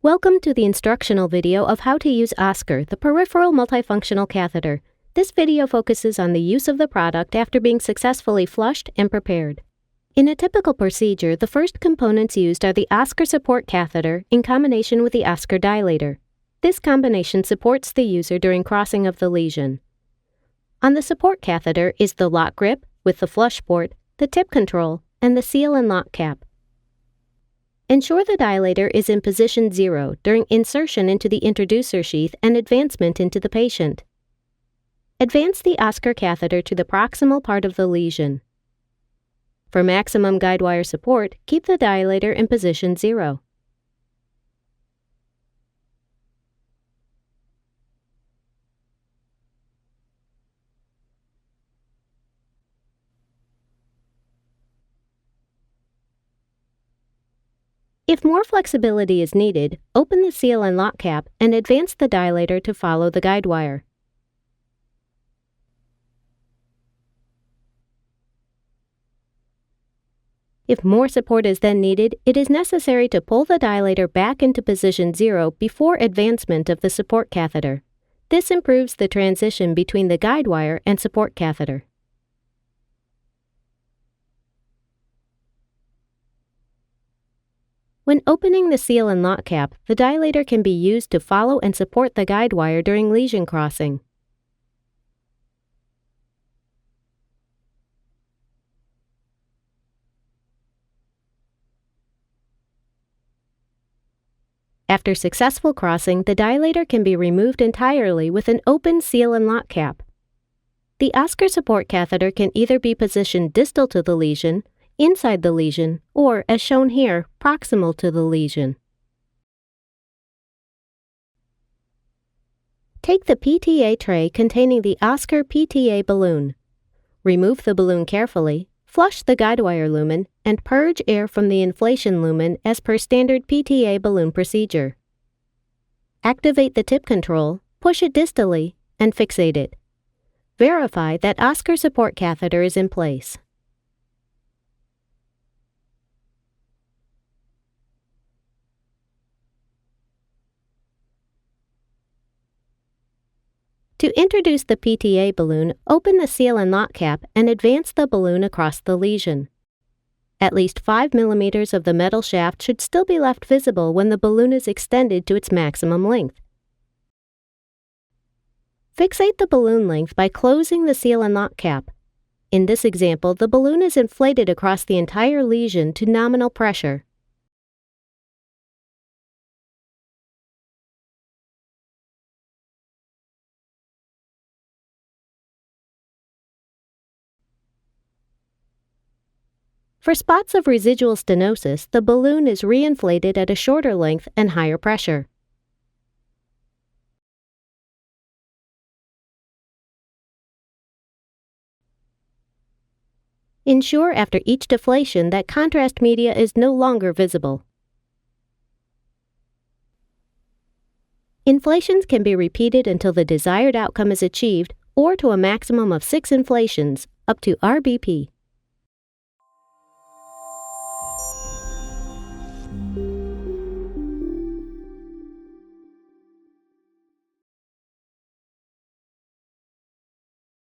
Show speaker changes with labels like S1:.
S1: Welcome to the instructional video of how to use OSCAR, the peripheral multifunctional catheter. This video focuses on the use of the product after being successfully flushed and prepared. In a typical procedure, the first components used are the OSCAR support catheter in combination with the OSCAR dilator. This combination supports the user during crossing of the lesion. On the support catheter is the lock grip with the flush port, the tip control, and the seal and lock cap. Ensure the dilator is in position 0 during insertion into the introducer sheath and advancement into the patient. Advance the OSCAR catheter to the proximal part of the lesion. For maximum guidewire support, keep the dilator in position 0. If more flexibility is needed, open the seal and lock cap and advance the dilator to follow the guidewire. If more support is then needed, it is necessary to pull the dilator back into position 0 before advancement of the support catheter. This improves the transition between the guidewire and support catheter. When opening the seal and lock cap, the dilator can be used to follow and support the guidewire during lesion crossing. After successful crossing, the dilator can be removed entirely with an open seal and lock cap. The OSCAR support catheter can either be positioned distal to the lesion, inside the lesion, or, as shown here, proximal to the lesion. Take the PTA tray containing the OSCAR PTA balloon. Remove the balloon carefully, flush the guidewire lumen, and purge air from the inflation lumen as per standard PTA balloon procedure. Activate the tip control, push it distally, and fixate it. Verify that OSCAR support catheter is in place. To introduce the PTA balloon, open the seal and lock cap and advance the balloon across the lesion. At least 5 mm of the metal shaft should still be left visible when the balloon is extended to its maximum length. Fixate the balloon length by closing the seal and lock cap. In this example, the balloon is inflated across the entire lesion to nominal pressure. For spots of residual stenosis, the balloon is reinflated at a shorter length and higher pressure. Ensure after each deflation that contrast media is no longer visible. Inflations can be repeated until the desired outcome is achieved or to a maximum of 6 inflations, up to RBP.